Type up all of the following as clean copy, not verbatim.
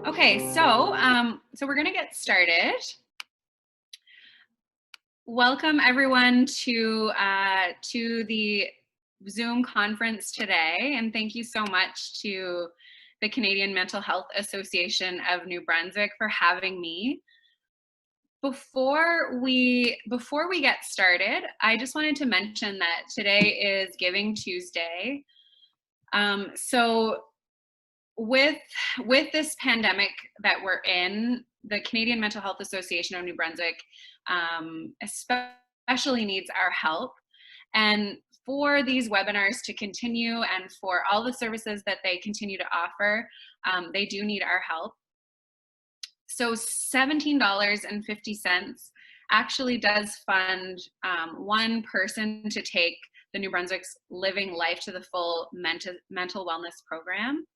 Okay, so we're gonna get started. Welcome everyone to the Zoom conference today, and thank you so much to the Canadian Mental Health Association of New Brunswick for having me. Before we get started, I just wanted to mention that today is Giving Tuesday. So with this pandemic that we're in, the Canadian Mental Health Association of New Brunswick especially needs our help. And for these webinars to continue and for all the services that they continue to offer, they do need our help. So $17.50 actually does fund one person to take the New Brunswick's Living Life to the Full mental wellness program,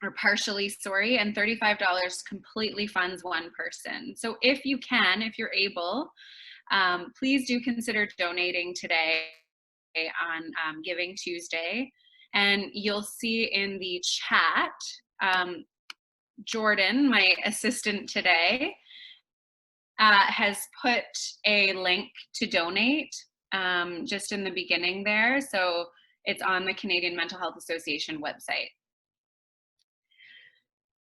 or partially, sorry, and $35 completely funds one person. So if you can, if you're able, please do consider donating today on Giving Tuesday. And you'll see in the chat, Jordan, my assistant today, has put a link to donate just in the beginning there. So it's on the Canadian Mental Health Association website.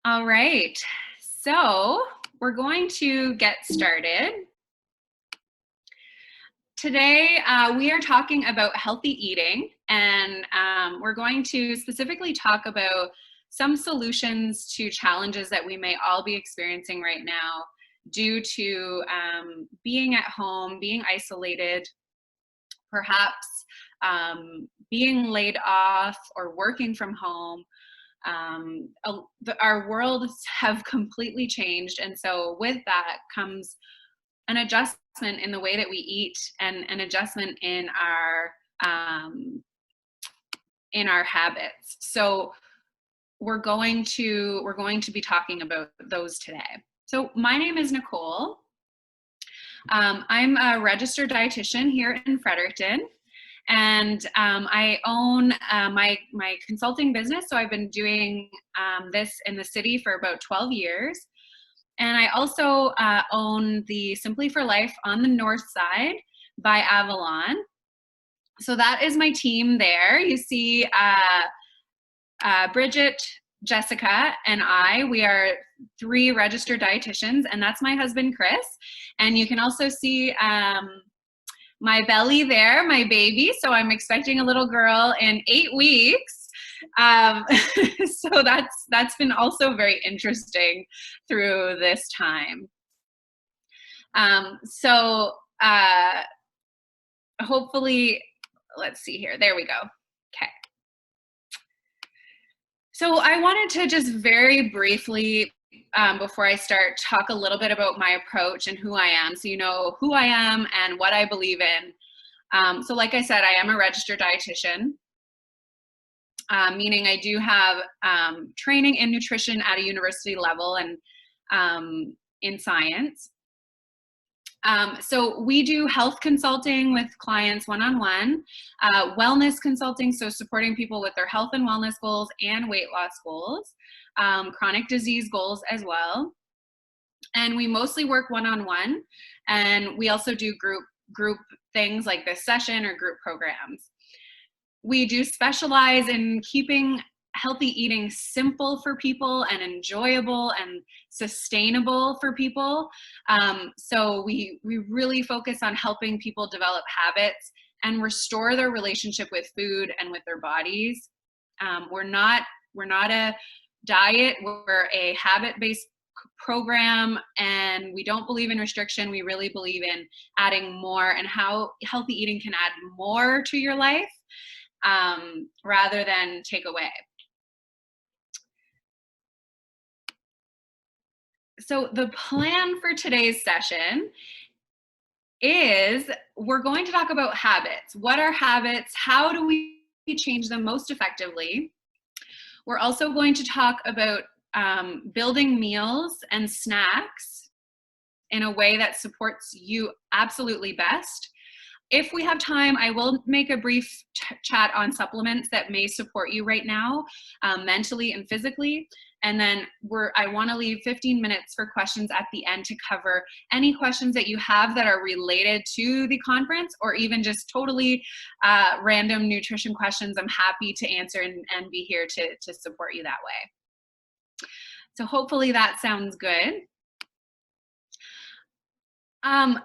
All right, so we're going to get started. Today, we are talking about healthy eating, and we're going to specifically talk about some solutions to challenges that we may all be experiencing right now due to being at home, being isolated, perhaps being laid off or working from home. Our worlds have completely changed, and so with that comes an adjustment in the way that we eat and an adjustment in our habits. So we're going to be talking about those today. So my name is Nicole. I'm a registered dietitian here in Fredericton. And I own my consulting business, so I've been doing this in the city for about 12 years. And I also own the Simply for Life on the north side by Avalon. So that is my team there. You see Bridget, Jessica, and we are 3 registered dietitians, and that's my husband, Chris. And you can also see my belly there, my baby. So I'm expecting a little girl in 8 weeks. So that's been also very interesting through this time. Hopefully, let's see here. There we go. Okay. So I wanted to just very briefly, before I start, talk a little bit about my approach and who I am, so you know who I am and what I believe in. So like I said, I am a registered dietitian, meaning I do have training in nutrition at a university level and in science. So we do health consulting with clients one-on-one, wellness consulting, so supporting people with their health and wellness goals and weight loss goals, chronic disease goals as well. And we mostly work one-on-one, and we also do group things like this session or group programs. We do specialize in keeping healthy eating simple for people and enjoyable and sustainable for people. So we really focus on helping people develop habits and restore their relationship with food and with their bodies. We're not a diet, we're a habit-based program, and we don't believe in restriction. We really believe in adding more and how healthy eating can add more to your life rather than take away. So the plan for today's session is we're going to talk about habits. What are habits? How do we change them most effectively? We're also going to talk about building meals and snacks in a way that supports you absolutely best. If we have time, I will make a brief chat on supplements that may support you right now, mentally and physically. And then I want to leave 15 minutes for questions at the end to cover any questions that you have that are related to the conference, or even just totally random nutrition questions. I'm happy to answer and be here to support you that way. So hopefully that sounds good. I'm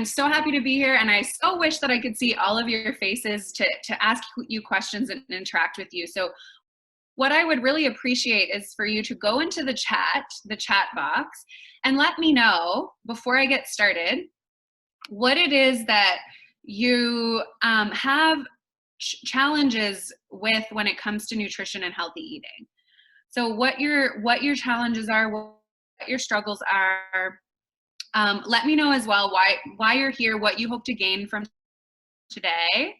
so happy to be here, and I so wish that I could see all of your faces to ask you questions and interact with you. So what I would really appreciate is for you to go into the chat box, and let me know before I get started what it is that you have challenges with when it comes to nutrition and healthy eating. So what your challenges are, what your struggles are. Let me know as well why you're here, what you hope to gain from today.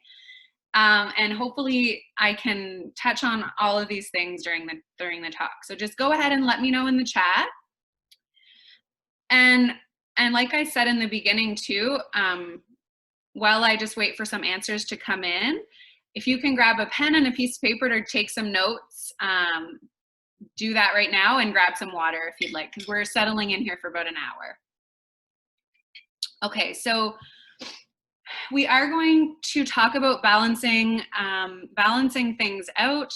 And hopefully I can touch on all of these things during the talk. So just go ahead and let me know in the chat. And like I said in the beginning too, while I just wait for some answers to come in, if you can grab a pen and a piece of paper to take some notes, do that right now, and grab some water if you'd like, because we're settling in here for about an hour. Okay, so we are going to talk about balancing things out,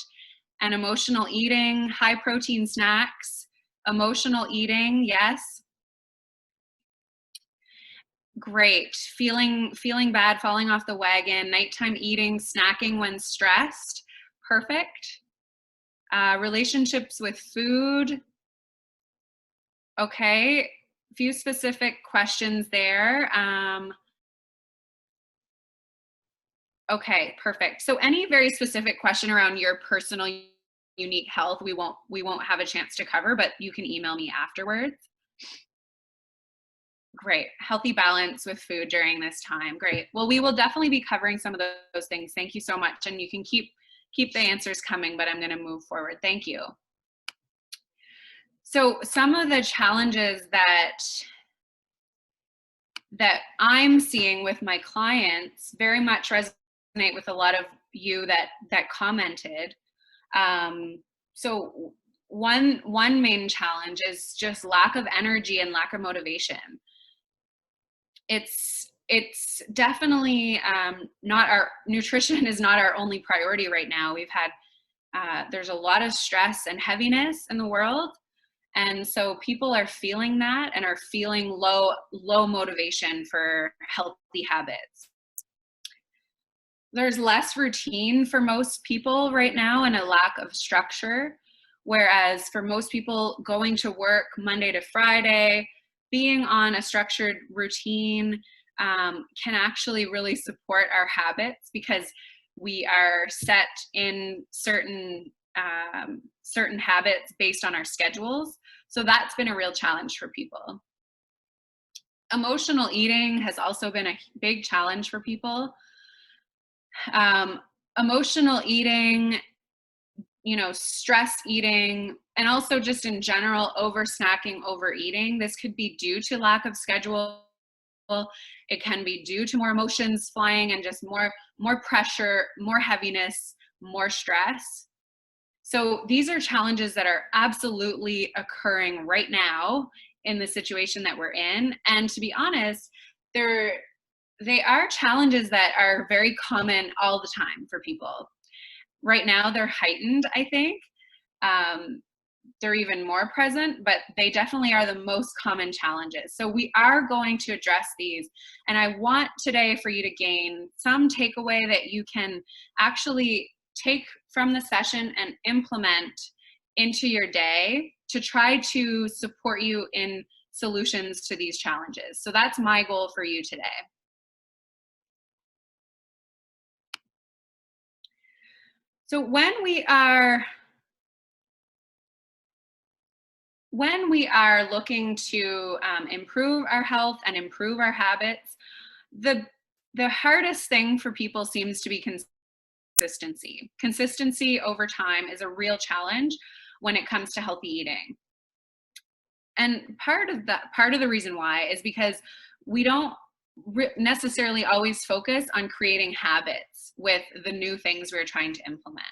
and emotional eating, high protein snacks, emotional eating, yes. Great, feeling bad, falling off the wagon, nighttime eating, snacking when stressed, perfect. Relationships with food, okay, a few specific questions there. Okay, perfect. So any very specific question around your personal unique health, we won't have a chance to cover, but you can email me afterwards. Great. Healthy balance with food during this time. Great. Well, we will definitely be covering some of those things. Thank you so much. And you can keep the answers coming, but I'm going to move forward. Thank you. So some of the challenges that I'm seeing with my clients very much resonate with a lot of you that commented. So one main challenge is just lack of energy and lack of motivation. It's definitely nutrition is not our only priority right now. We've had there's a lot of stress and heaviness in the world. And so people are feeling that and are feeling low motivation for healthy habits. There's less routine for most people right now and a lack of structure. Whereas for most people, going to work Monday to Friday, being on a structured routine can actually really support our habits, because we are set in certain habits based on our schedules. So that's been a real challenge for people. Emotional eating has also been a big challenge for people. Emotional eating, stress eating, and also just in general, over snacking, overeating. This could be due to lack of schedule. It can be due to more emotions flying and just more pressure, more heaviness, more stress. So these are challenges that are absolutely occurring right now in the situation that we're in. And to be honest, they are challenges that are very common all the time for people. Right now, they're heightened, I think. They're even more present, but they definitely are the most common challenges. So we are going to address these. And I want today for you to gain some takeaway that you can actually take from the session and implement into your day to try to support you in solutions to these challenges. So that's my goal for you today. So when we are looking to improve our health and improve our habits, the hardest thing for people seems to be consistency. Consistency over time is a real challenge when it comes to healthy eating. And part of the reason why is because we don't necessarily always focus on creating habits with the new things we're trying to implement.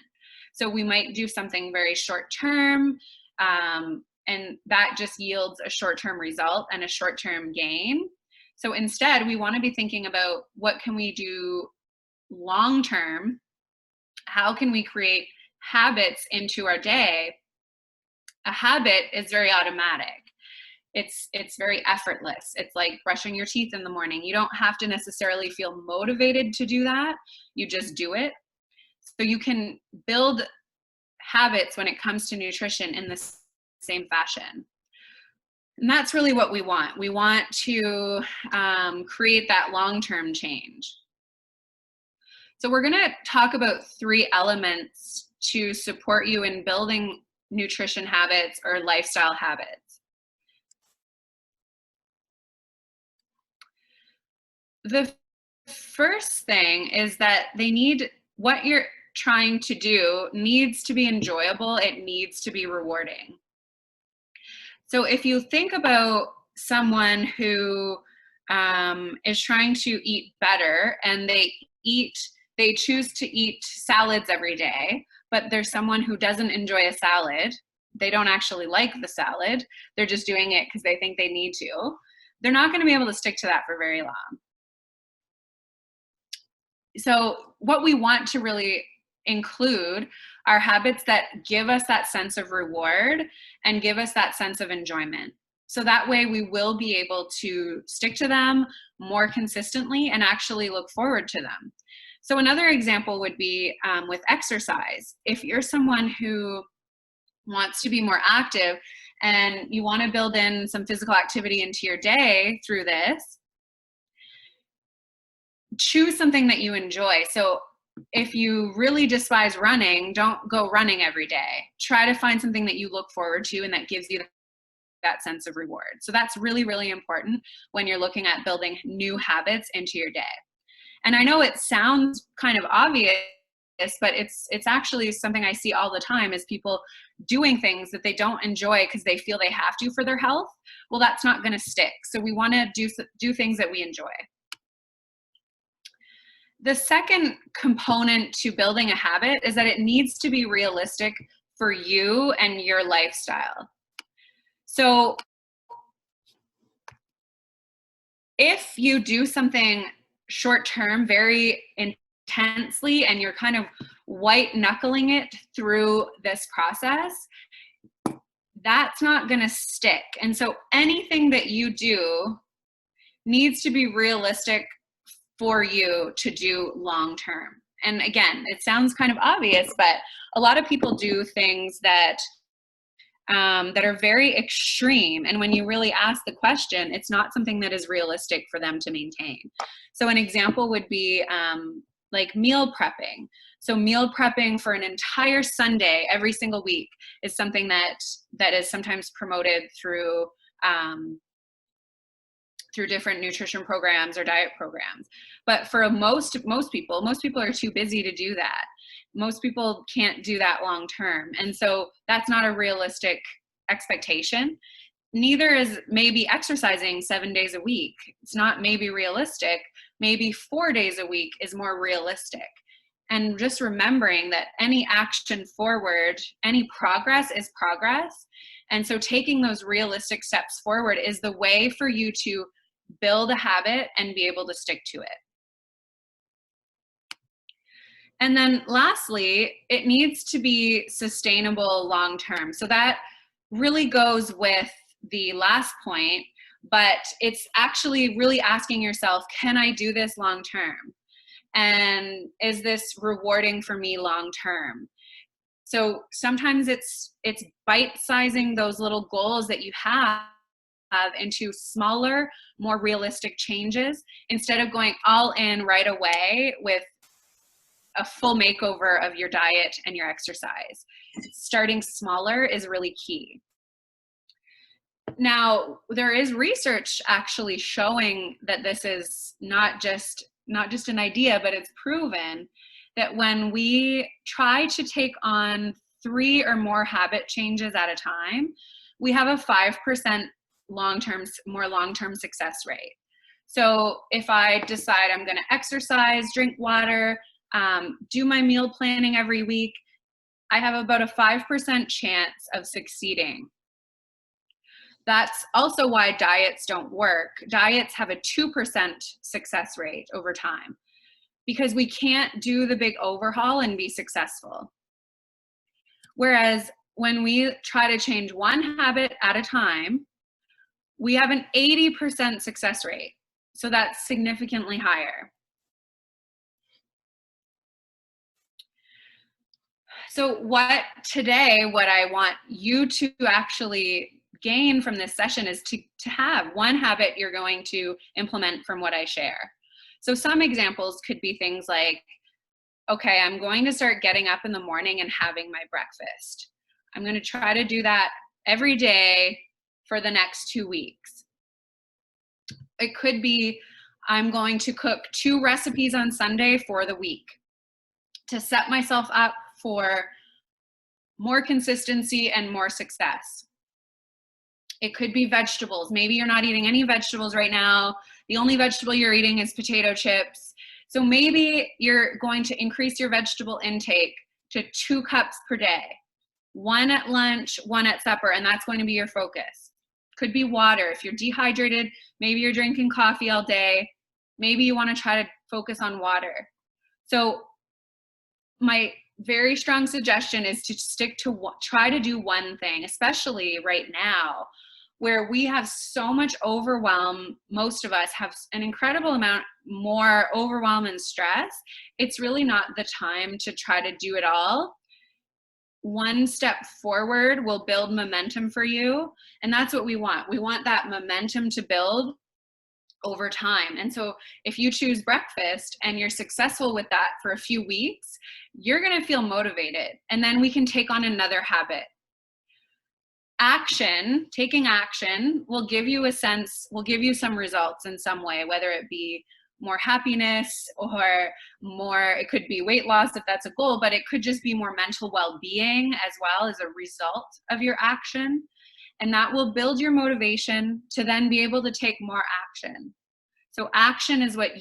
So we might do something very short term, and that just yields a short-term result and a short-term gain. So instead, we want to be thinking about what can we do long-term? How can we create habits into our day? A habit is very automatic. It's very effortless. It's like brushing your teeth in the morning. You don't have to necessarily feel motivated to do that. You just do it. So you can build habits when it comes to nutrition in the same fashion. And that's really what we want. We want to create that long-term change. So we're going to talk about 3 elements to support you in building nutrition habits or lifestyle habits. The first thing is that what you're trying to do needs to be enjoyable. It needs to be rewarding. So if you think about someone who is trying to eat better and they choose to eat salads every day, but there's someone who doesn't enjoy a salad. They don't actually like the salad. They're just doing it because they think they need to. They're not going to be able to stick to that for very long. So what we want to really include are habits that give us that sense of reward and give us that sense of enjoyment. So that way we will be able to stick to them more consistently and actually look forward to them. So another example would be with exercise. If you're someone who wants to be more active and you want to build in some physical activity into your day through this, choose something that you enjoy. So if you really despise running, don't go running every day. Try to find something that you look forward to and that gives you that sense of reward. So that's really, really important when you're looking at building new habits into your day. And I know it sounds kind of obvious, but it's actually something I see all the time is people doing things that they don't enjoy because they feel they have to for their health. Well, that's not going to stick. So we want to do things that we enjoy. The second component to building a habit is that it needs to be realistic for you and your lifestyle. So if you do something short-term, very intensely, and you're kind of white knuckling it through this process, that's not going to stick. And so anything that you do needs to be realistic for you to do long-term. And again, it sounds kind of obvious, but a lot of people do things that are very extreme. And when you really ask the question, it's not something that is realistic for them to maintain. So an example would be like meal prepping. So meal prepping for an entire Sunday every single week is something that is sometimes promoted through different nutrition programs or diet programs. But for most people are too busy to do that. Most people can't do that long term. And so that's not a realistic expectation. Neither is maybe exercising 7 days a week. It's not maybe realistic. Maybe 4 days a week is more realistic. And just remembering that any action forward, any progress is progress. And so taking those realistic steps forward is the way for you to build a habit and be able to stick to it. And then lastly, it needs to be sustainable long-term. So that really goes with the last point, but it's actually really asking yourself, can I do this long-term? And is this rewarding for me long-term? So sometimes it's bite-sizing those little goals that you have into smaller, more realistic changes instead of going all in right away with a full makeover of your diet and your exercise. Starting smaller is really key. Now, there is research actually showing that this is not just an idea, but it's proven that when we try to take on 3 or more habit changes at a time, we have a 5% more long-term success rate. So if I decide I'm going to exercise, drink water, do my meal planning every week, I have about a 5% chance of succeeding. That's also why diets don't work. Diets have a 2% success rate over time because we can't do the big overhaul and be successful. Whereas when we try to change one habit at a time, we have an 80% success rate. So that's significantly higher. So what I want you to actually gain from this session is to have one habit you're going to implement from what I share. So some examples could be things like, okay, I'm going to start getting up in the morning and having my breakfast. I'm going to try to do that every day for the next 2 weeks. It could be, I'm going to cook 2 recipes on Sunday for the week to set myself up for more consistency and more success. It could be vegetables. Maybe you're not eating any vegetables right now. The only vegetable you're eating is potato chips. So maybe you're going to increase your vegetable intake to 2 cups per day, 1 at lunch, 1 at supper, and that's going to be your focus. Could be water. If you're dehydrated, maybe you're drinking coffee all day. Maybe you want to try to focus on water. So my very strong suggestion is to try to do one thing, especially right now, where we have so much overwhelm. Most of us have an incredible amount more overwhelm and stress. It's really not the time to try to do it all. One step forward will build momentum for you, and that's what we want. We want that momentum to build over time. And so if you choose breakfast and you're successful with that for a few weeks, you're going to feel motivated, and then we can take on another habit. Taking action will give you some results in some way, whether it be more happiness or more, it could be weight loss if that's a goal, but it could just be more mental well-being as well as a result of your action. And that will build your motivation to then be able to take more action. So action is what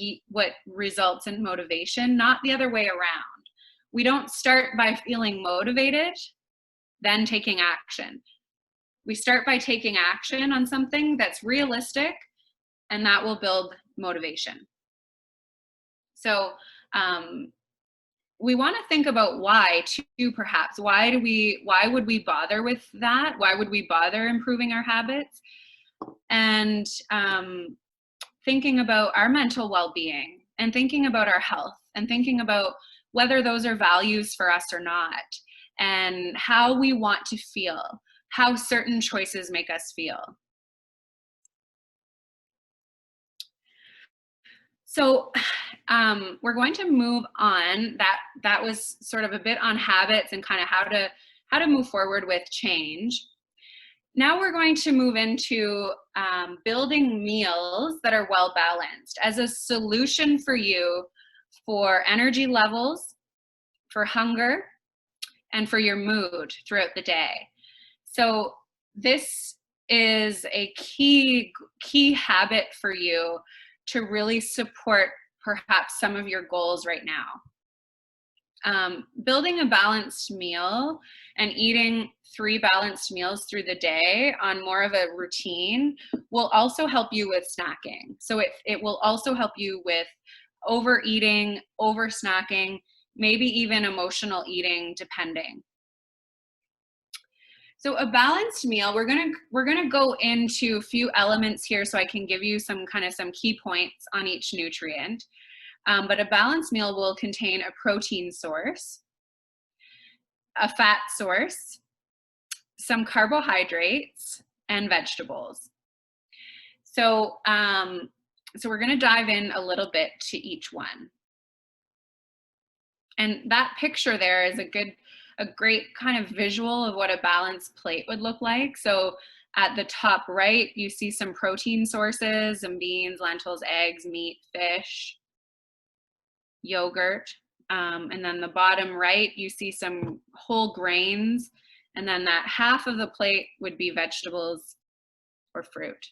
results in motivation, not the other way around. We don't start by feeling motivated, then taking action. We start by taking action on something that's realistic, and that will build motivation. So we want to think about why too, perhaps. Why would we bother with that? Why would we bother improving our habits? And thinking about our mental well-being and thinking about our health and thinking about whether those are values for us or not, and how we want to feel, how certain choices make us feel. So we're going to move on. That was sort of a bit on habits and kind of how to move forward with change. Now we're going to move into building meals that are well balanced as a solution for you for energy levels, for hunger, and for your mood throughout the day. So this is a key habit for you to really support perhaps some of your goals right now. Building a balanced meal and eating 3 balanced meals through the day on more of a routine will also help you with snacking. So it will also help you with overeating, over snacking, maybe even emotional eating, depending. So a balanced meal, we're gonna go into a few elements here so I can give you some key points on each nutrient. But a balanced meal will contain a protein source, a fat source, some carbohydrates, and vegetables. So we're gonna dive in a little bit to each one. And that picture there is a great kind of visual of what a balanced plate would look like. So at the top right, you see some protein sources, some beans, lentils, eggs, meat, fish, yogurt. And then the bottom right, you see some whole grains. And then that half of the plate would be vegetables or fruit.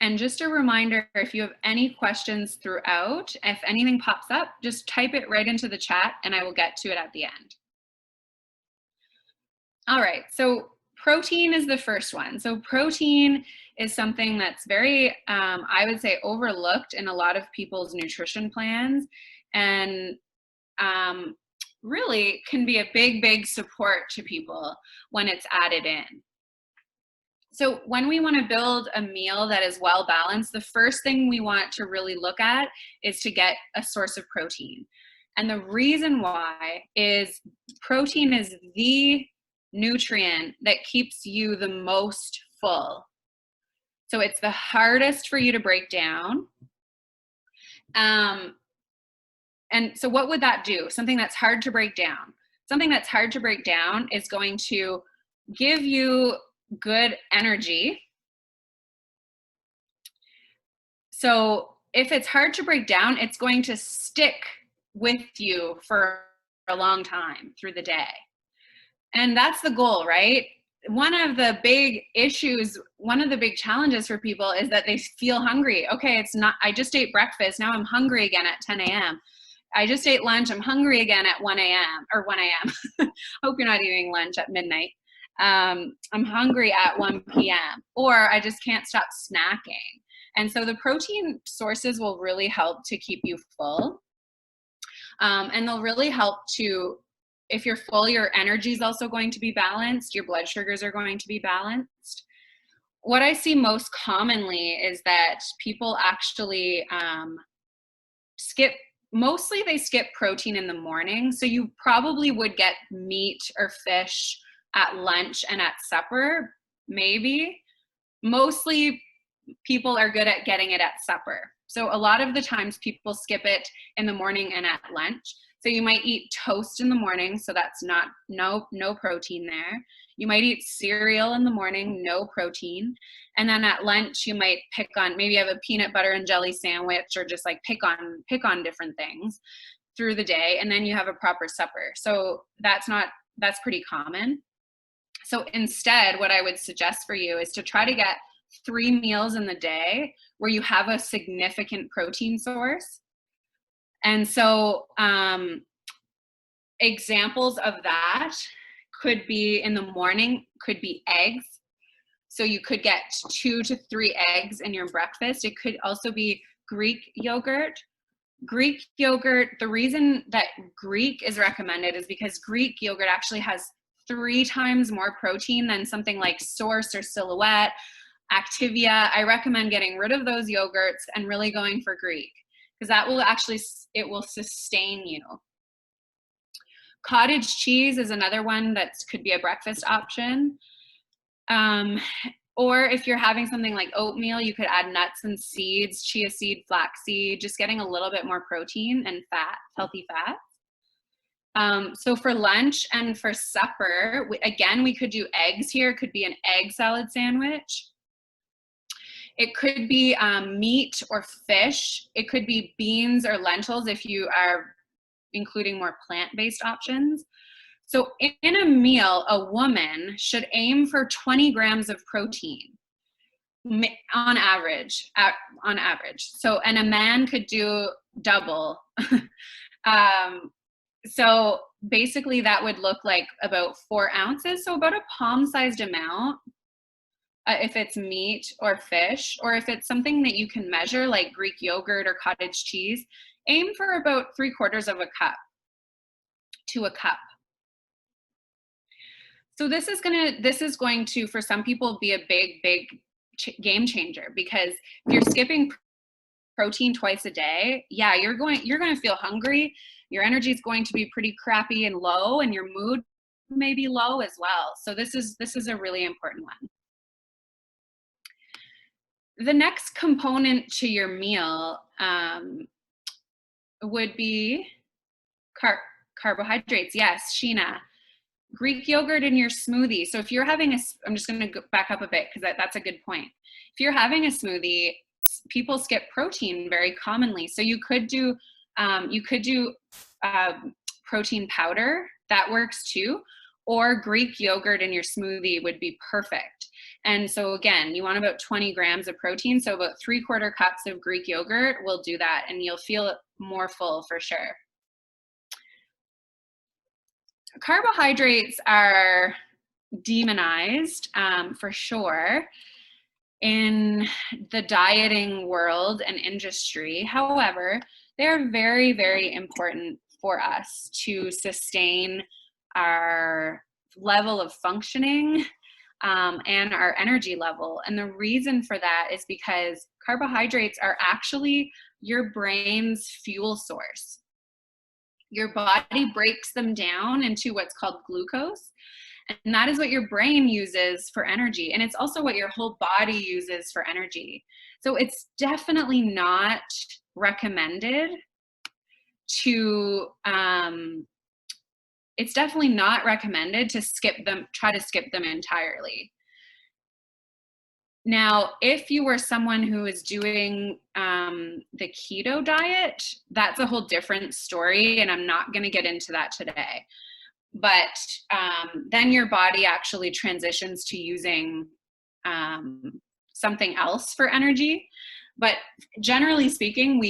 And just a reminder, if you have any questions throughout, if anything pops up, just type it right into the chat and I will get to it at the end. All right, so protein is the first one. So protein is something that's very, I would say, overlooked in a lot of people's nutrition plans, and really can be a big support to people when it's added in. So when we want to build a meal that is well balanced, the first thing we want to really look at is to get a source of protein. And the reason why is protein is the nutrient that keeps you the most full. So it's the hardest for you to break down. And so what would that do? Something that's hard to break down. Something that's hard to break down is going to give you good energy. So if it's hard to break down, it's going to stick with you for a long time through the day. And that's the goal, right? One of the big issues, one of the big challenges for people is that they feel hungry. Okay, it's not, I just ate breakfast, now I'm hungry again at 10 a.m. I just ate lunch, I'm hungry again at 1 a.m. or 1 a.m. Hope you're not eating lunch at midnight. I'm hungry at 1 p.m. or I just can't stop snacking. And so the protein sources will really help to keep you full. And they'll really help to, if you're full, your energy is also going to be balanced, your blood sugars are going to be balanced. What I see most commonly is that people actually mostly they skip protein in the morning. So you probably would get meat or fish at lunch and at supper, maybe. Mostly people are good at getting it at supper. So a lot of the times people skip it in the morning and at lunch. So you might eat toast in the morning, so that's no protein there. You might eat cereal in the morning, no protein. And then at lunch you might pick on, maybe have a peanut butter and jelly sandwich, or just like pick on different things through the day, and then you have a proper supper. So that's pretty common. So instead, what I would suggest for you is to try to get 3 meals in the day where you have a significant protein source. And so examples of that could be in the morning, could be eggs. So you could get 2 to 3 eggs in your breakfast. It could also be Greek yogurt. Greek yogurt, the reason that Greek is recommended is because Greek yogurt actually has 3 times more protein than something like Source or Silhouette, Activia. I recommend getting rid of those yogurts and really going for Greek, because that will actually, it will sustain you. Cottage cheese is another one that could be a breakfast option. Or if you're having something like oatmeal, you could add nuts and seeds, chia seed, flaxseed, just getting a little bit more protein and fat, healthy fat. So for lunch and for supper, again, we could do eggs here. It could be an egg salad sandwich. It could be meat or fish. It could be beans or lentils if you are including more plant-based options. So in a meal, a woman should aim for 20 grams of protein on average. So, and a man could do double. So basically that would look like about 4 ounces. So about a palm-sized amount. If it's meat or fish, or if it's something that you can measure like Greek yogurt or cottage cheese, aim for about 3/4 of a cup to a cup. So this is going to, for some people, be a big game changer, because if you're skipping protein twice a day, yeah, you're going to feel hungry. Your energy is going to be pretty crappy and low, and your mood may be low as well. So this is a really important one. The next component to your meal would be carbohydrates. Yes, Sheena. Greek yogurt in your smoothie. So if you're having I'm just going to go back up a bit because that's a good point. If you're having a smoothie, people skip protein very commonly. So you could do protein powder. That works too. Or Greek yogurt in your smoothie would be perfect. And so again, you want about 20 grams of protein. So about 3/4 cups of Greek yogurt will do that, and you'll feel more full for sure. Carbohydrates are demonized for sure in the dieting world and industry. However, they're very, very important for us to sustain our level of functioning and our energy level. And the reason for that is because carbohydrates are actually your brain's fuel source. Your body breaks them down into what's called glucose, and that is what your brain uses for energy. And it's also what your whole body uses for energy. So it's definitely not recommended to, try to skip them entirely. Now, if you were someone who is doing the keto diet, that's a whole different story, and I'm not going to get into that today. But then your body actually transitions to using something else for energy. But generally speaking,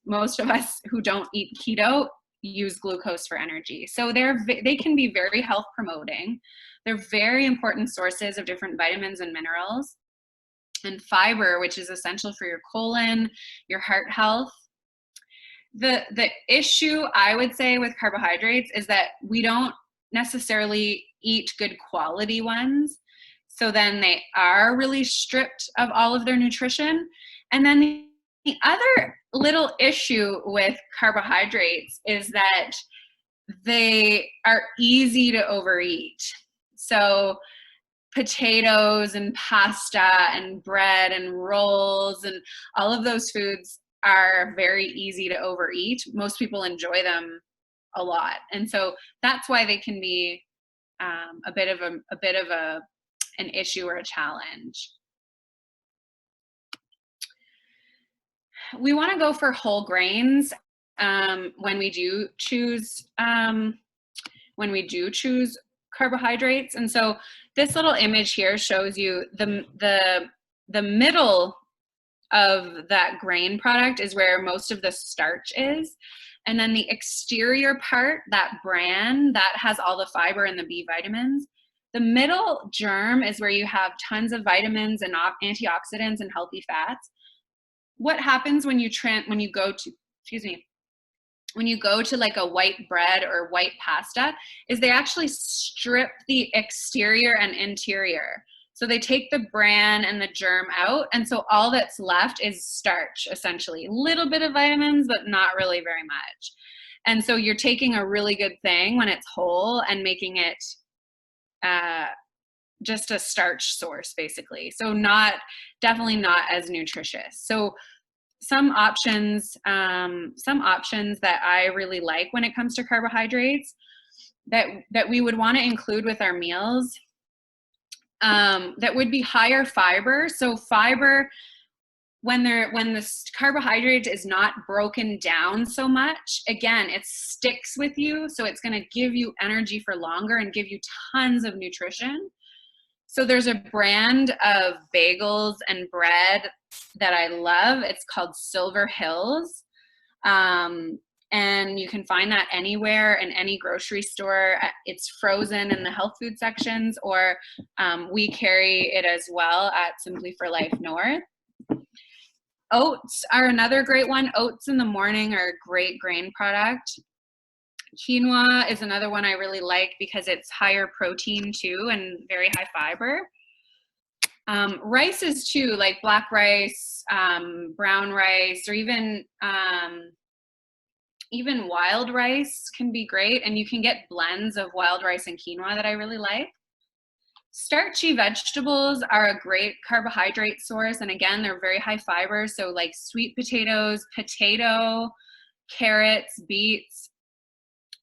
most of us who don't eat keto use glucose for energy. So they can be very health promoting. They're very important sources of different vitamins and minerals and fiber, which is essential for your colon, your heart health. The issue I would say with carbohydrates is that we don't necessarily eat good quality ones. So then they are really stripped of all of their nutrition. And then the other little issue with carbohydrates is that they are easy to overeat. So potatoes and pasta and bread and rolls and all of those foods are very easy to overeat. Most people enjoy them a lot, and so that's why they can be a bit of an issue or a challenge. We want to go for whole grains when we do choose carbohydrates. And so this little image here shows you the middle of that grain product is where most of the starch is. And then the exterior part, that bran, that has all the fiber and the B vitamins. The middle germ is where you have tons of vitamins and antioxidants and healthy fats. What happens when you go to like a white bread or white pasta is they actually strip the exterior and interior. So they take the bran and the germ out, and so all that's left is starch, essentially. A little bit of vitamins, but not really very much. And so you're taking a really good thing when it's whole and making it just a starch source, basically. So definitely not as nutritious. So some options that I really like when it comes to carbohydrates that we would want to include with our meals that would be higher fiber. So fiber, when the carbohydrate is not broken down so much, again, it sticks with you. So it's going to give you energy for longer and give you tons of nutrition. So there's a brand of bagels and bread that I love. It's called Silver Hills. And you can find that anywhere in any grocery store. It's frozen in the health food sections, or we carry it as well at Simply for Life North. Oats are another great one. Oats in the morning are a great grain product. Quinoa is another one I really like because it's higher protein too and very high fiber. Rices too, like black rice, brown rice, or even wild rice can be great. And you can get blends of wild rice and quinoa that I really like. Starchy vegetables are a great carbohydrate source. And again, they're very high fiber. So like sweet potatoes, potato, carrots, beets.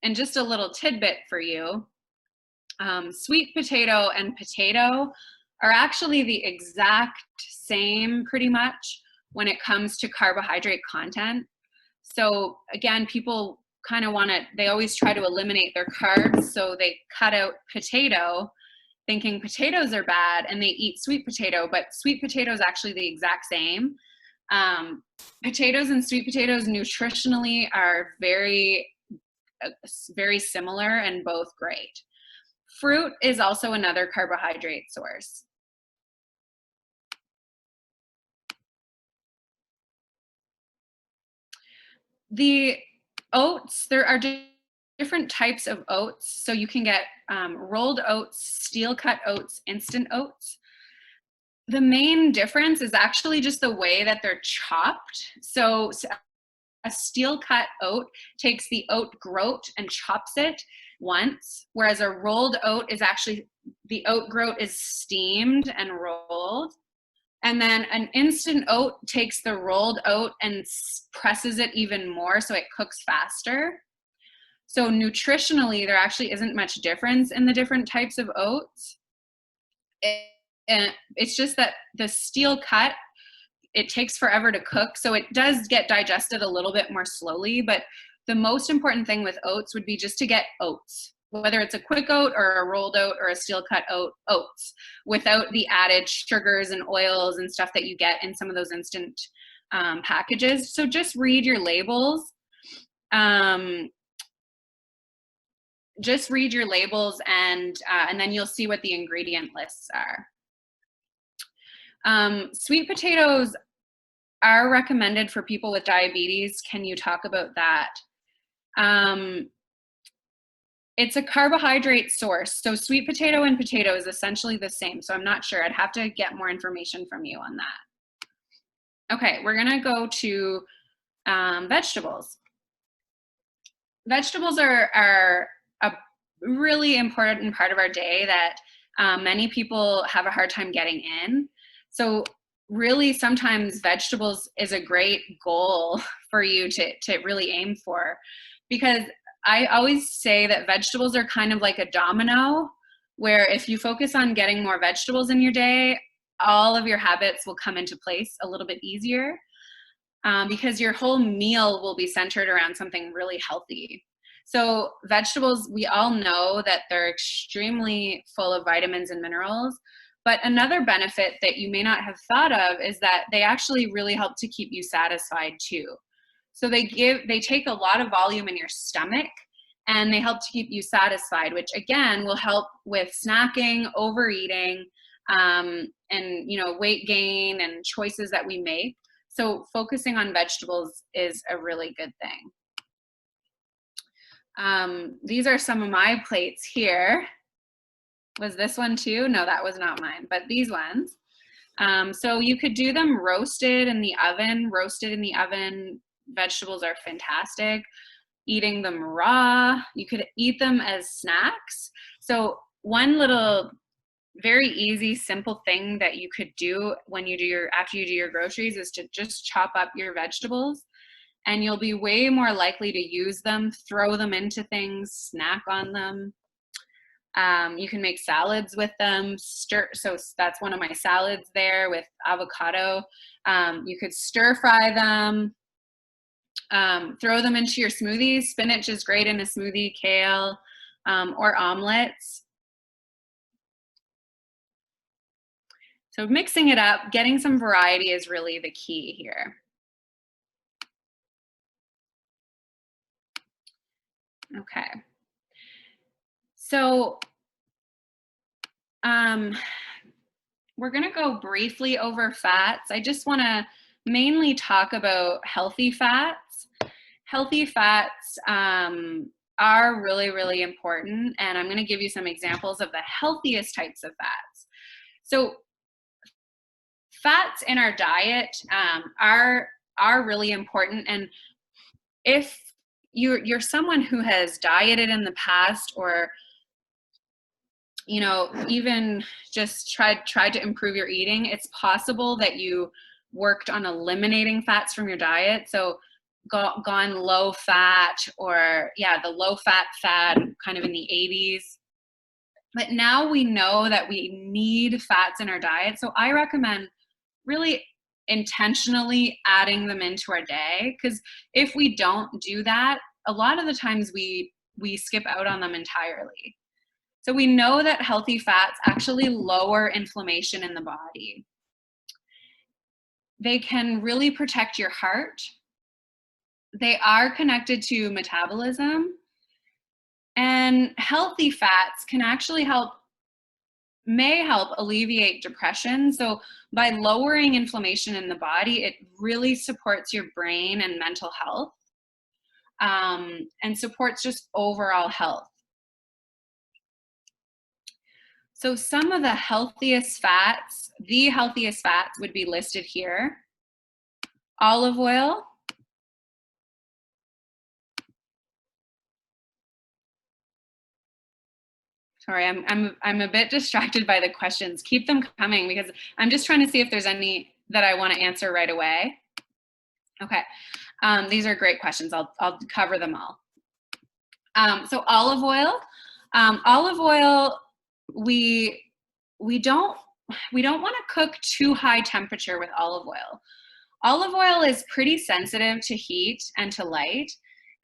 And just a little tidbit for you, sweet potato and potato are actually the exact same pretty much when it comes to carbohydrate content. So again, people kind of they always try to eliminate their carbs, so they cut out potato thinking potatoes are bad and they eat sweet potato, but sweet potato is actually the exact same. Potatoes and sweet potatoes nutritionally are very similar and both great. Fruit is also another carbohydrate source. The oats, there are different types of oats. So you can get rolled oats, steel cut oats, instant oats. The main difference is actually just the way that they're chopped. So a steel cut oat takes the oat groat and chops it once, whereas a rolled oat is actually, the oat groat is steamed and rolled. And then an instant oat takes the rolled oat and presses it even more so it cooks faster. So nutritionally, there actually isn't much difference in the different types of oats. It's just that the steel cut, it takes forever to cook, so it does get digested a little bit more slowly, but the most important thing with oats would be just to get oats, whether it's a quick oat or a rolled oat or a steel cut oats, without the added sugars and oils and stuff that you get in some of those instant packages. So just read your labels. Just read your labels, and then you'll see what the ingredient lists are. Sweet potatoes are recommended for people with diabetes. Can you talk about that? It's a carbohydrate source. So sweet potato and potato is essentially the same. So I'm not sure. I'd have to get more information from you on that. Okay, we're gonna go to vegetables. Vegetables are a really important part of our day that many people have a hard time getting in. So really sometimes vegetables is a great goal for you to really aim for, because I always say that vegetables are kind of like a domino, where if you focus on getting more vegetables in your day, all of your habits will come into place a little bit easier, because your whole meal will be centered around something really healthy. So vegetables, we all know that they're extremely full of vitamins and minerals, but another benefit that you may not have thought of is that they actually really help to keep you satisfied too. So they take a lot of volume in your stomach, and they help to keep you satisfied, which again will help with snacking, overeating, and weight gain and choices that we make. So focusing on vegetables is a really good thing. These are some of my plates here. Was this one too? No, that was not mine, but these ones. So you could do them roasted in the oven. Roasted in the oven vegetables are fantastic. Eating them raw, you could eat them as snacks. So one little very easy, simple thing that you could do when you do after you do your groceries is to just chop up your vegetables, and you'll be way more likely to use them, throw them into things, snack on them. You can make salads with them, so that's one of my salads there with avocado. You could stir fry them, throw them into your smoothies. Spinach is great in a smoothie, kale, or omelets. So mixing it up, getting some variety is really the key here. Okay. So we're going to go briefly over fats. I just want to mainly talk about healthy fats. Healthy fats are really, really important, and I'm going to give you some examples of the healthiest types of fats. So fats in our diet are really important, and if you're someone who has dieted in the past, or even just tried to improve your eating, it's possible that you worked on eliminating fats from your diet. So gone low fat, or the low fat fad kind of in the 80s. But now we know that we need fats in our diet. So I recommend really intentionally adding them into our day, because if we don't do that, a lot of the times we skip out on them entirely. So we know that healthy fats actually lower inflammation in the body. They can really protect your heart. They are connected to metabolism. And healthy fats can actually may help alleviate depression. So by lowering inflammation in the body, it really supports your brain and mental health, and supports just overall health. So some of the healthiest fats would be listed here. Olive oil. Sorry, I'm a bit distracted by the questions. Keep them coming because I'm just trying to see if there's any that I want to answer right away. Okay, these are great questions. I'll cover them all. So olive oil. Olive oil, we don't want to cook too high temperature with olive oil. Olive oil is pretty sensitive to heat and to light.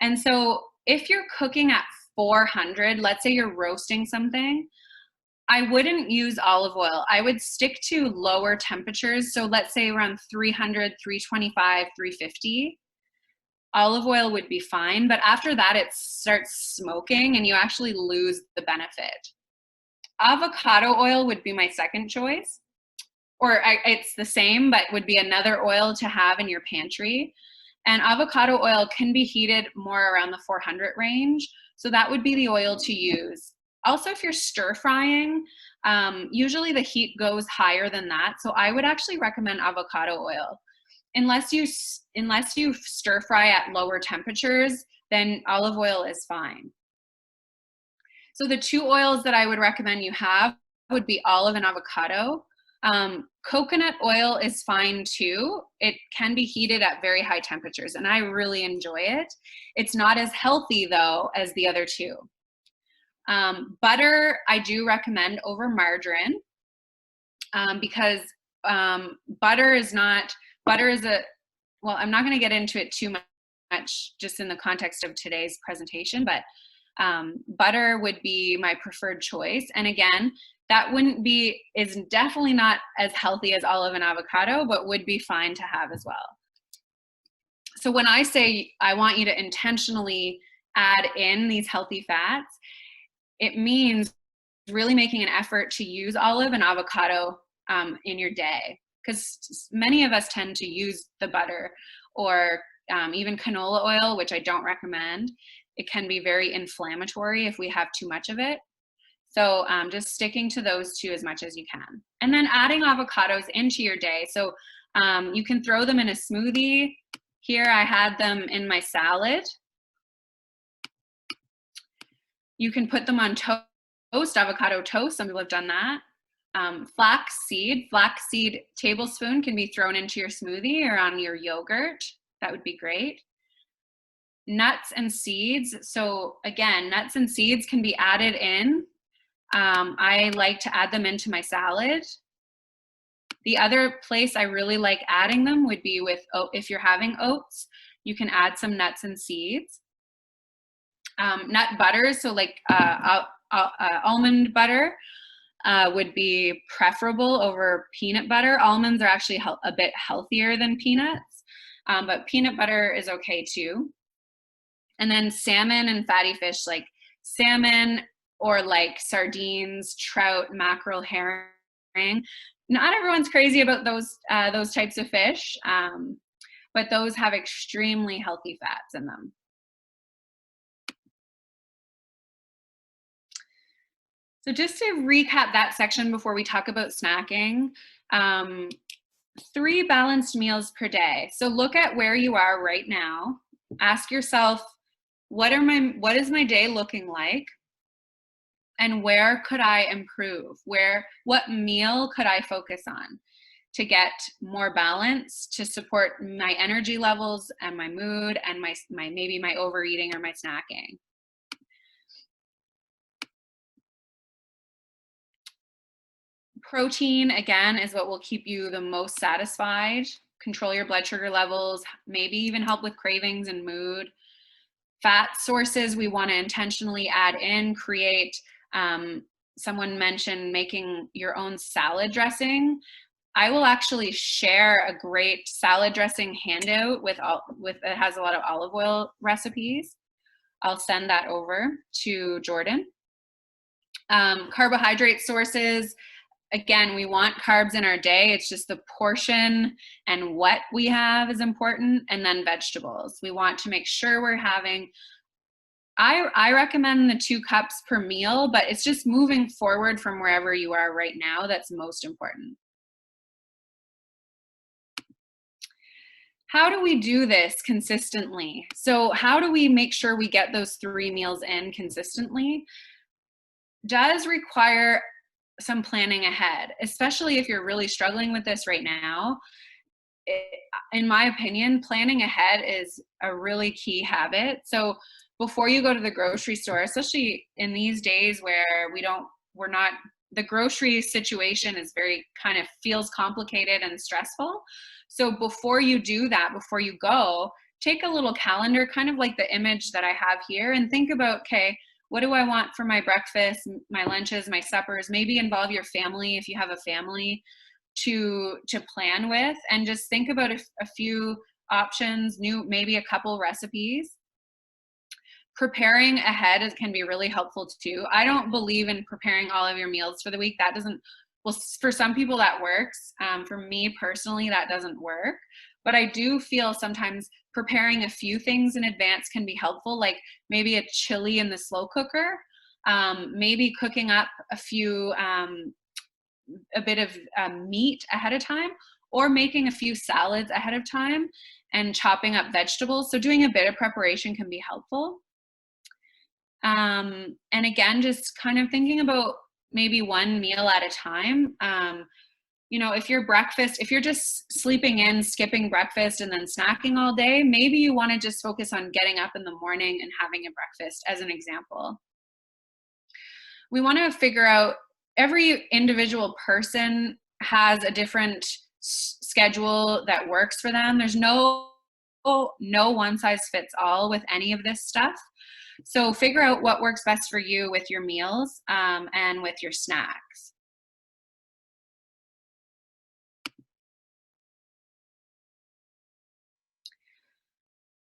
And so if you're cooking at 400, let's say you're roasting something, I wouldn't use olive oil. I would stick to lower temperatures. So let's say around 300, 325, 350. Olive oil would be fine, but after that it starts smoking and you actually lose the benefit. Avocado oil would be my second choice. It's the same, but would be another oil to have in your pantry. And avocado oil can be heated more around the 400 range. So that would be the oil to use. Also, if you're stir frying, usually the heat goes higher than that. So I would actually recommend avocado oil. Unless you stir fry at lower temperatures, then olive oil is fine. So the two oils that I would recommend you have would be olive and avocado. Coconut oil is fine too. It can be heated at very high temperatures and I really enjoy it. It's not as healthy though as the other two. Butter I do recommend over margarine, because butter is well, I'm not going to get into it too much just in the context of today's presentation, but butter would be my preferred choice. And again, that is definitely not as healthy as olive and avocado, but would be fine to have as well. So when I say I want you to intentionally add in these healthy fats, it means really making an effort to use olive and avocado in your day, because many of us tend to use the butter or even canola oil, which I don't recommend. It can be very inflammatory if we have too much of it. So just sticking to those two as much as you can. And then adding avocados into your day. So you can throw them in a smoothie. Here I had them in my salad. You can put them on toast, avocado toast. Some people have done that. Flaxseed tablespoon can be thrown into your smoothie or on your yogurt. That would be great. Nuts and seeds. So again, nuts and seeds can be added in. I like to add them into my salad. The other place I really like adding them would be with, if you're having oats, you can add some nuts and seeds. Nut butters, so like almond butter would be preferable over peanut butter. Almonds are actually a bit healthier than peanuts, but peanut butter is okay too. And then salmon and fatty fish, like salmon or like sardines, trout, mackerel, herring. Not everyone's crazy about those types of fish, but those have extremely healthy fats in them. So just to recap that section before we talk about snacking, 3 balanced meals per day. So look at where you are right now. Ask yourself, what is my day looking like? And where could I improve? What meal could I focus on to get more balance, to support my energy levels and my mood and maybe my overeating or my snacking? Protein, again, is what will keep you the most satisfied, control your blood sugar levels, maybe even help with cravings and mood. Fat sources we want to intentionally add in, create Someone mentioned making your own salad dressing. I will actually share a great salad dressing handout with it has a lot of olive oil recipes. I'll send that over to Jordan. Carbohydrate sources. Again, we want carbs in our day. It's just the portion and what we have is important. And then vegetables. We want to make sure we're having, I recommend the 2 cups per meal, but it's just moving forward from wherever you are right now that's most important. How do we do this consistently? So how do we make sure we get those 3 meals in consistently? Does require some planning ahead, especially if you're really struggling with this right now. In my opinion, planning ahead is a really key habit. So before you go to the grocery store, especially in these days where the grocery situation is very kind of feels complicated and stressful. So before you do that, before you go, take a little calendar, kind of like the image that I have here, and think about, okay, what do I want for my breakfast, my lunches, my suppers? Maybe involve your family if you have a family to plan with, and just think about a few options, maybe a couple recipes. Preparing ahead can be really helpful too. I don't believe in preparing all of your meals for the week. That doesn't, well, for some people that works. For me personally, that doesn't work. But I do feel sometimes preparing a few things in advance can be helpful, like maybe a chili in the slow cooker, maybe cooking up a bit of meat ahead of time, or making a few salads ahead of time and chopping up vegetables. So doing a bit of preparation can be helpful. And again, just kind of thinking about maybe 1 meal at a time. If you're just sleeping in, skipping breakfast and then snacking all day, maybe you want to just focus on getting up in the morning and having a breakfast as an example. We want to figure out, every individual person has a different schedule that works for them. There's no one size fits all with any of this stuff. So figure out what works best for you with your meals and with your snacks.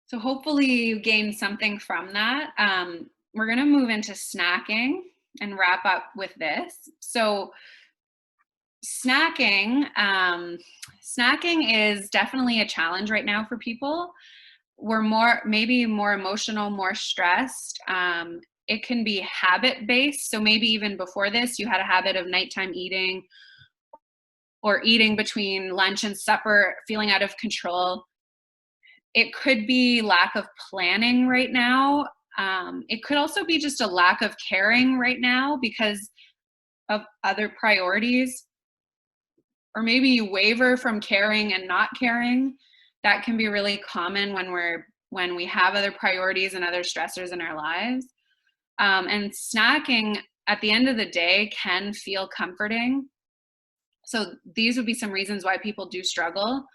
So hopefully you gained something from that. We're going to move into snacking and wrap up with this. So snacking is definitely a challenge right now for people. We're maybe more emotional, more stressed. It can be habit-based. So maybe even before this, you had a habit of nighttime eating or eating between lunch and supper, feeling out of control. It could be lack of planning right now. It could also be just a lack of caring right now because of other priorities. Or maybe you waver from caring and not caring. That can be really common when we have other priorities and other stressors in our lives. And snacking at the end of the day can feel comforting. So these would be some reasons why people do struggle.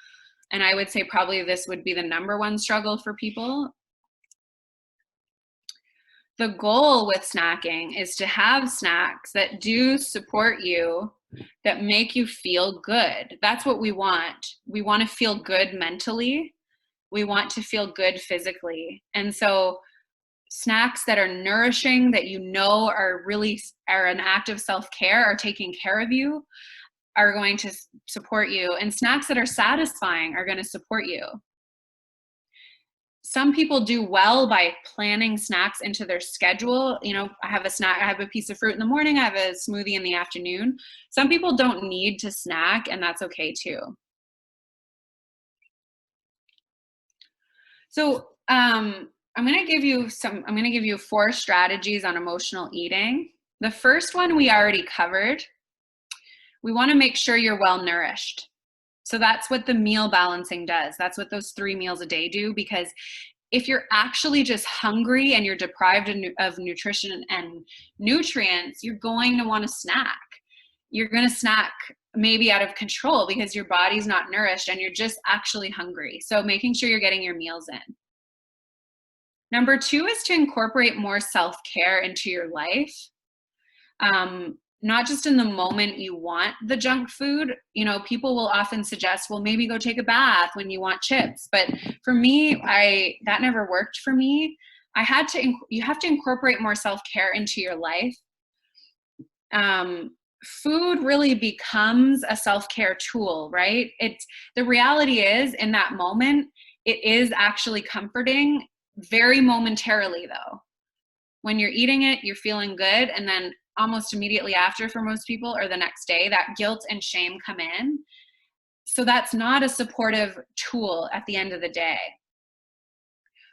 And I would say probably this would be the number 1 struggle for people. The goal with snacking is to have snacks that do support you, that make you feel good. That's what we want. We want to feel good mentally. We want to feel good physically. And so snacks that are nourishing, that are an act of self-care, are taking care of you, are going to support you. And snacks that are satisfying are going to support you. Some people do well by planning snacks into their schedule. I have a piece of fruit in the morning, I have a smoothie in the afternoon. Some people don't need to snack, and that's okay too. So I'm going to give you 4 strategies on emotional eating. The first one we already covered. We want to make sure you're well nourished. So that's what the meal balancing does. That's what those 3 meals a day do, because if you're actually just hungry and you're deprived of nutrition and nutrients, you're going to want to snack. You're going to snack maybe out of control because your body's not nourished and you're just actually hungry. So making sure you're getting your meals in. Number 2 is to incorporate more self-care into your life. Not just in the moment you want the junk food. You know, people will often suggest, well, maybe go take a bath when you want chips. But for me, that never worked for me. You have to incorporate more self-care into your life. Food really becomes a self-care tool, right? The reality is, in that moment, it is actually comforting, very momentarily though. When you're eating it, you're feeling good, and then almost immediately after, for most people, or the next day, that guilt and shame come in. So that's not a supportive tool at the end of the day.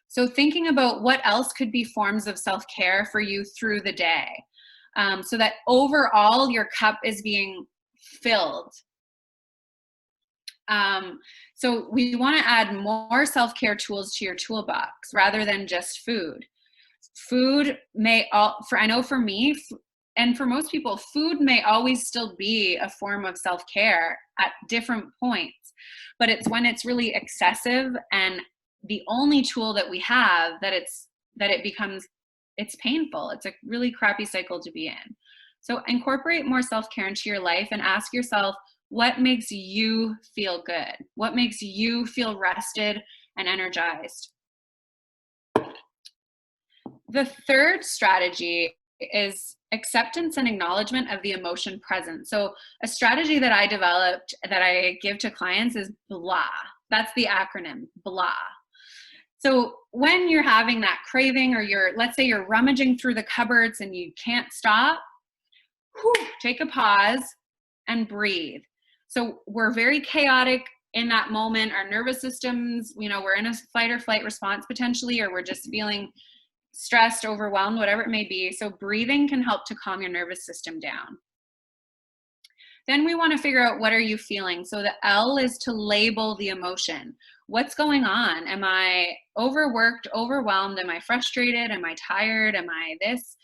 So thinking about what else could be forms of self-care for you through the day, so that overall your cup is being filled. So we want to add more self-care tools to your toolbox rather than just food. Food I know for me, and for most people, food may always still be a form of self-care at different points, but it's when it's really excessive and the only tool that we have it's painful. It's a really crappy cycle to be in. So incorporate more self-care into your life and ask yourself, what makes you feel good? What makes you feel rested and energized? The third strategy is acceptance and acknowledgement of the emotion present. So a strategy that I developed that I give to clients is BLAH. That's the acronym, BLAH. So when you're having that craving, or let's say you're rummaging through the cupboards and you can't stop, take a pause and breathe. So we're very chaotic in that moment. Our nervous systems, we're in a fight or flight response potentially, or we're just feeling stressed, overwhelmed, whatever it may be. So breathing can help to calm your nervous system down. Then we want to figure out, what are you feeling? So the L is to label the emotion. What's going on? Am I overworked, overwhelmed? Am I frustrated? Am I tired? Am I this?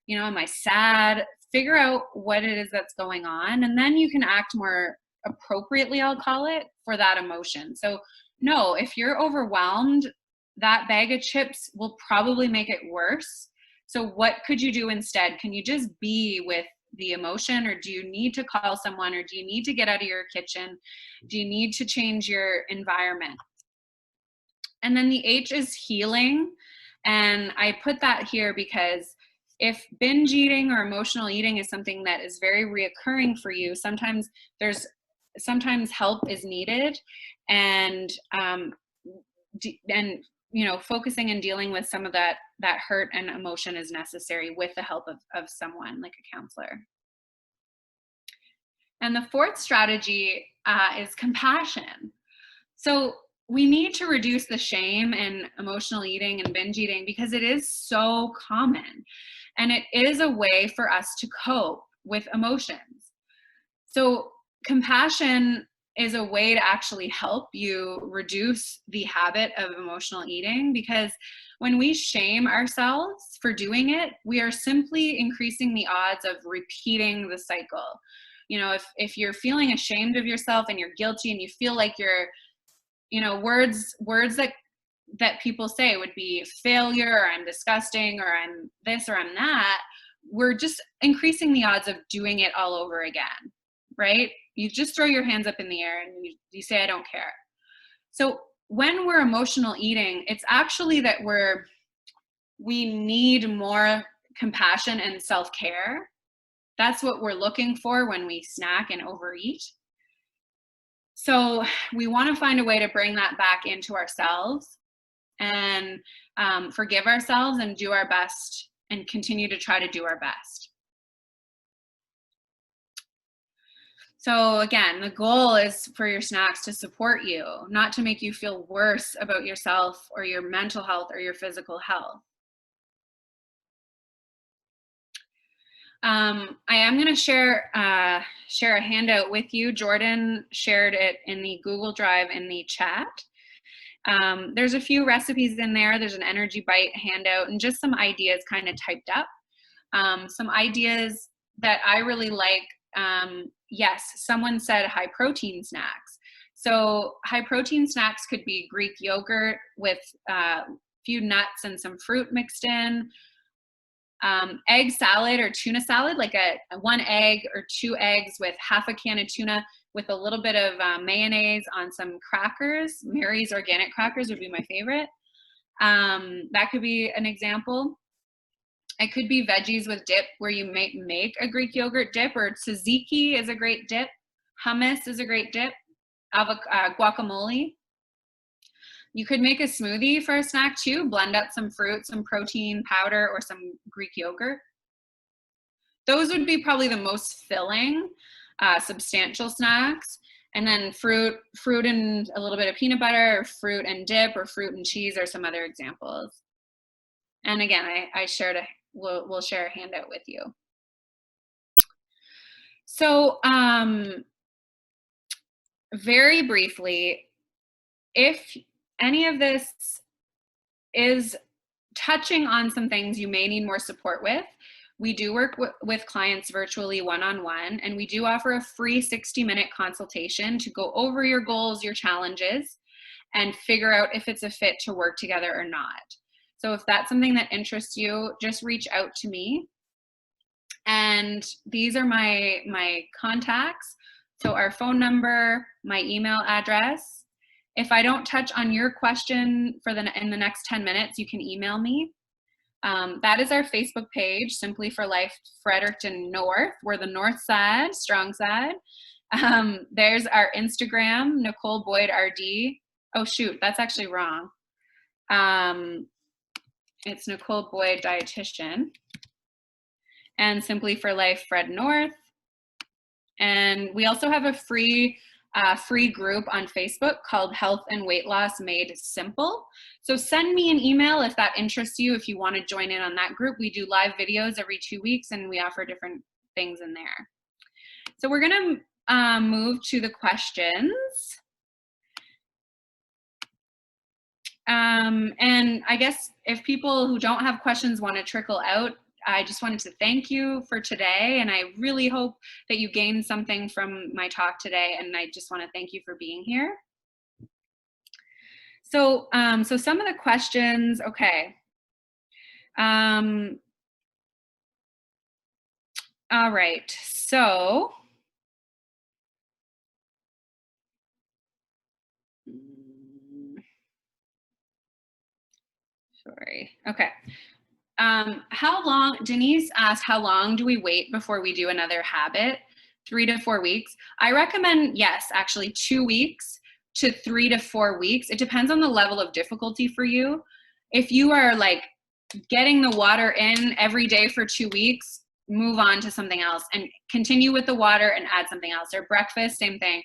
Am I sad? Figure out what it is that's going on, and then you can act more appropriately, I'll call it, for that emotion. So no, if you're overwhelmed, that bag of chips will probably make it worse. So what could you do instead? Can you just be with the emotion, or do you need to call someone, or do you need to get out of your kitchen? Do you need to change your environment? And then the H is healing. And I put that here because if binge eating or emotional eating is something that is very reoccurring for you, sometimes help is needed, and focusing and dealing with some of that hurt and emotion is necessary with the help of someone like a counselor. And the fourth strategy is compassion. So we need to reduce the shame in emotional eating and binge eating because it is so common, and it is a way for us to cope with emotions. So compassion is a way to actually help you reduce the habit of emotional eating, because when we shame ourselves for doing it, we are simply increasing the odds of repeating the cycle. If you're feeling ashamed of yourself and you're guilty and you feel like you're, words that people say would be failure, or I'm disgusting, or I'm this, or I'm that, we're just increasing the odds of doing it all over again, right? You just throw your hands up in the air and you say, I don't care. So when we're emotional eating, it's actually that we need more compassion and self-care. That's what we're looking for when we snack and overeat. So we want to find a way to bring that back into ourselves and forgive ourselves and do our best and continue to try to do our best. So again, the goal is for your snacks to support you, not to make you feel worse about yourself or your mental health or your physical health. I am going to share a handout with you. Jordan shared it in the Google Drive in the chat. There's a few recipes in there. There's an Energy Bite handout and just some ideas kind of typed up. Some ideas that I really like. Yes, someone said high protein snacks. So high protein snacks could be Greek yogurt with a few nuts and some fruit mixed in. Egg salad or tuna salad, like a 1 egg or 2 eggs with half a can of tuna with a little bit of mayonnaise on some crackers. Mary's organic crackers would be my favorite. That could be an example. It could be veggies with dip, where you make a Greek yogurt dip, or tzatziki is a great dip. Hummus is a great dip. Guacamole. You could make a smoothie for a snack too. Blend up some fruit, some protein powder, or some Greek yogurt. Those would be probably the most filling, substantial snacks. And then fruit and a little bit of peanut butter, or fruit and dip, or fruit and cheese are some other examples. And again, we'll share a handout with you. So very briefly, if any of this is touching on some things you may need more support with, we do work with clients virtually one-on-one, and we do offer a free 60-minute consultation to go over your goals, your challenges, and figure out if it's a fit to work together or not. So if that's something that interests you, just reach out to me. And these are my contacts. So our phone number, my email address. If I don't touch on your question in the next 10 minutes, you can email me. That is our Facebook page, Simply for Life Fredericton North. We're the north side, strong side. There's our Instagram, Nicole Boyd RD. Oh shoot, that's actually wrong. It's Nicole Boyd Dietitian. And Simply for Life Fred North. And we also have a free group on Facebook called Health and Weight Loss Made Simple. So send me an email if that interests you, if you want to join in on that group. We do live videos every 2 weeks, and we offer different things in there. So we're going to move to the questions. And I guess if people who don't have questions want to trickle out, I just wanted to thank you for today, and I really hope that you gained something from my talk today, and I just want to thank you for being here. So, so some of the questions, okay. All right, so. Sorry, okay. How long, Denise asked, how long do we wait before we do another habit? 3 to 4 weeks. I recommend, yes, actually 2 weeks to 3 to 4 weeks. It depends on the level of difficulty for you. If you are like getting the water in every day for 2 weeks, move on to something else and continue with the water and add something else. Or breakfast, same thing.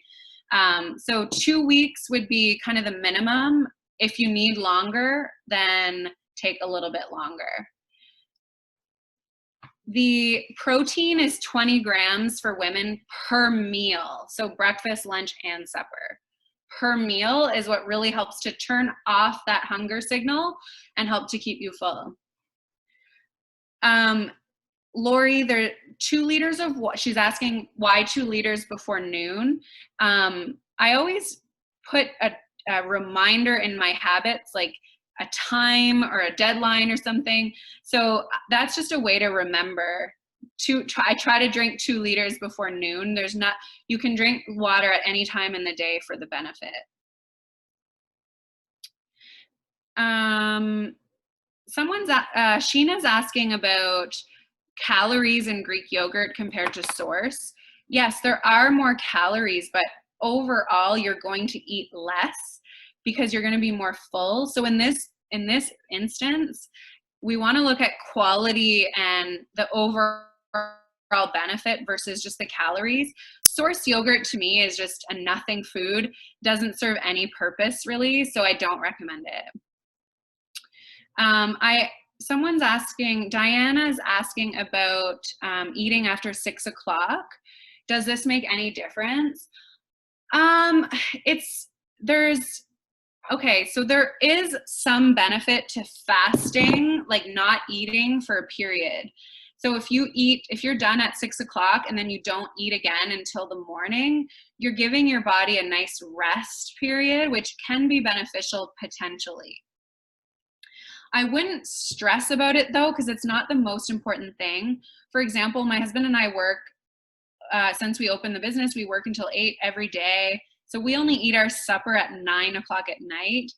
So 2 weeks would be kind of the minimum. If you need longer, then take a little bit longer. The protein is 20 grams for women per meal. So breakfast, lunch, and supper. Per meal is what really helps to turn off that hunger signal and help to keep you full. Lori, there 2 liters of what she's asking, why 2 liters before noon? I always put a reminder in my habits, like a time or a deadline or something. So that's just a way to remember I try to drink 2 liters before noon. You can drink water at any time in the day for the benefit. Sheena's asking about calories in Greek yogurt compared to source. Yes, there are more calories, but overall you're going to eat less because you're going to be more full. So in this instance, we want to look at quality and the overall benefit versus just the calories. Source yogurt to me is just a nothing food, doesn't serve any purpose really, so I don't recommend it. Someone's asking, Diana's asking about eating after 6 o'clock. Does this make any difference? Okay, so there is some benefit to fasting, like not eating for a period. So if you're done at 6 o'clock and then you don't eat again until the morning, you're giving your body a nice rest period, which can be beneficial potentially. I wouldn't stress about it though, because it's not the most important thing. For example, my husband and I work, since we opened the business, we work until 8 every day. So we only eat our supper at 9 o'clock at night.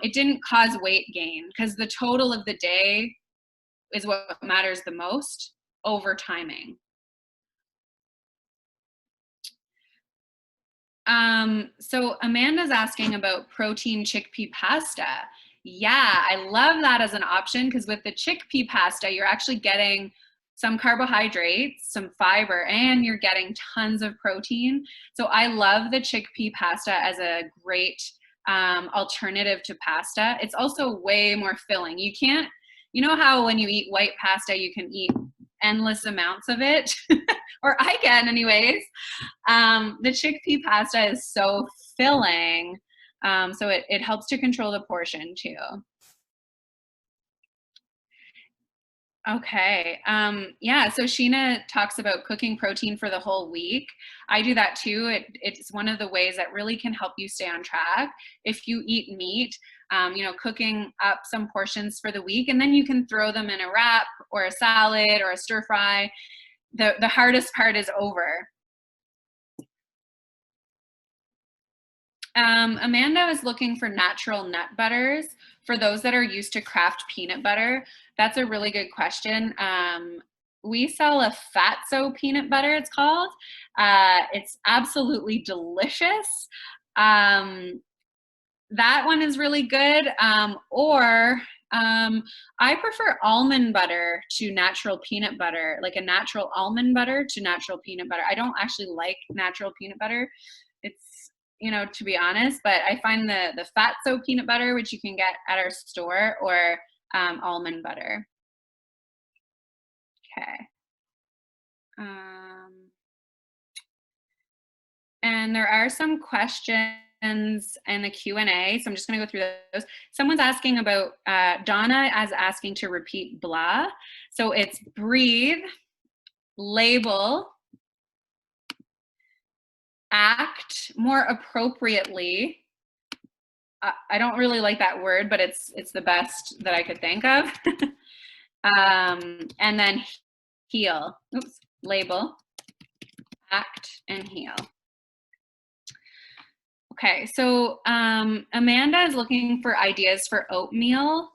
It didn't cause weight gain because the total of the day is what matters the most over timing. So Amanda's asking about protein chickpea pasta. Yeah, I love that as an option because with the chickpea pasta, you're actually getting some carbohydrates, some fiber, and you're getting tons of protein. So I love the chickpea pasta as a great alternative to pasta. It's also way more filling. You can't, you know how when you eat white pasta, you can eat endless amounts of it, or I can anyways. The chickpea pasta is so filling, so it helps to control the portion too. Okay. Yeah. So Sheena talks about cooking protein for the whole week. I do that too. It's one of the ways that really can help you stay on track. If you eat meat, cooking up some portions for the week, and then you can throw them in a wrap or a salad or a stir fry. The hardest part is over. Amanda was looking for natural nut butters for those that are used to craft peanut butter. That's a really good question. We sell a fatso peanut butter, it's called. It's absolutely delicious. That one is really good. I prefer almond butter to natural peanut butter, like a natural almond butter to natural peanut butter. I don't actually like natural peanut butter. It's, to be honest, but I find the fatso peanut butter, which you can get at our store, or almond butter. Okay. And there are some questions in the Q&A, so I'm just going to go through those. Someone's asking about, Donna is asking to repeat blah. So it's breathe, label, act more appropriately. I don't really like that word, but it's the best that I could think of. And then heal. Oops, label, act, and heal. Okay, so Amanda is looking for ideas for oatmeal.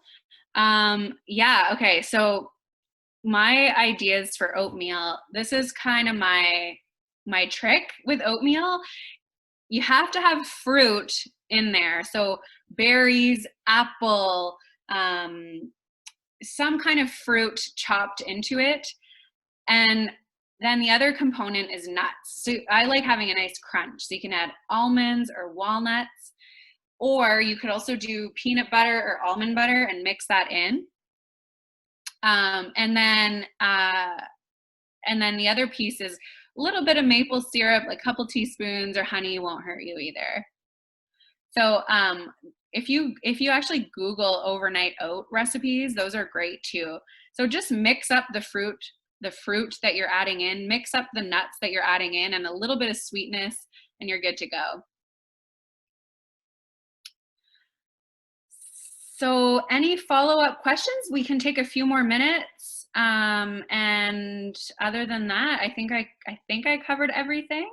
Yeah, okay, so my ideas for oatmeal, this is kind of my trick with oatmeal. You have to have fruit in there. So berries, apple, some kind of fruit chopped into it. And then the other component is nuts. So I like having a nice crunch. So you can add almonds or walnuts, or you could also do peanut butter or almond butter and mix that in. And then the other piece is a little bit of maple syrup, like a couple teaspoons, or honey won't hurt you either. So if you actually Google overnight oat recipes, those are great too. So just mix up the fruit that you're adding in, mix up the nuts that you're adding in, and a little bit of sweetness, and you're good to go. So any follow-up questions? We can take a few more minutes. And other than that, I think I covered everything.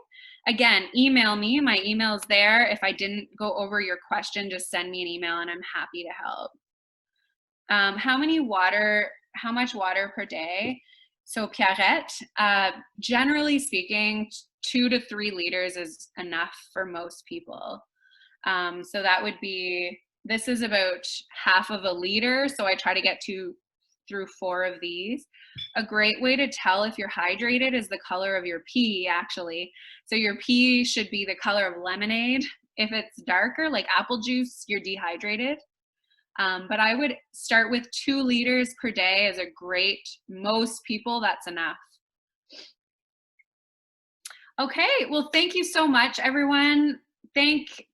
Again, email me. My email's there. If I didn't go over your question, just send me an email and I'm happy to help. How much water per day? So Pierrette, generally speaking, 2 to 3 liters is enough for most people. So that would be, this is about half of a liter. So I try to get through 4 of these. A great way to tell if you're hydrated is the color of your pee, actually. So your pee should be the color of lemonade. If it's darker, like apple juice, you're dehydrated. But I would start with 2 liters per day as a great, most people, that's enough. Okay, well, thank you so much, everyone. Thank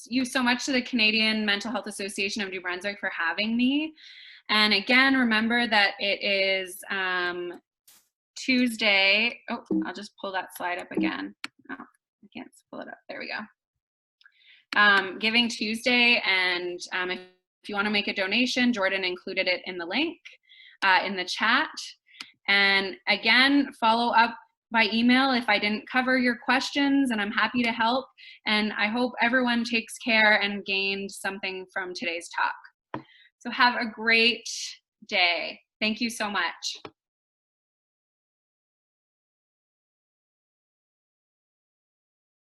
you so much to the Canadian Mental Health Association of New Brunswick for having me. And again, remember that it is Tuesday. Oh, I'll just pull that slide up again. Oh, I can't pull it up. There we go. Giving Tuesday, and if If you want to make a donation, Jordan included it in the link in the chat. And again, follow up by email if I didn't cover your questions, and I'm happy to help. And I hope everyone takes care and gained something from today's talk. So have a great day. Thank you so much.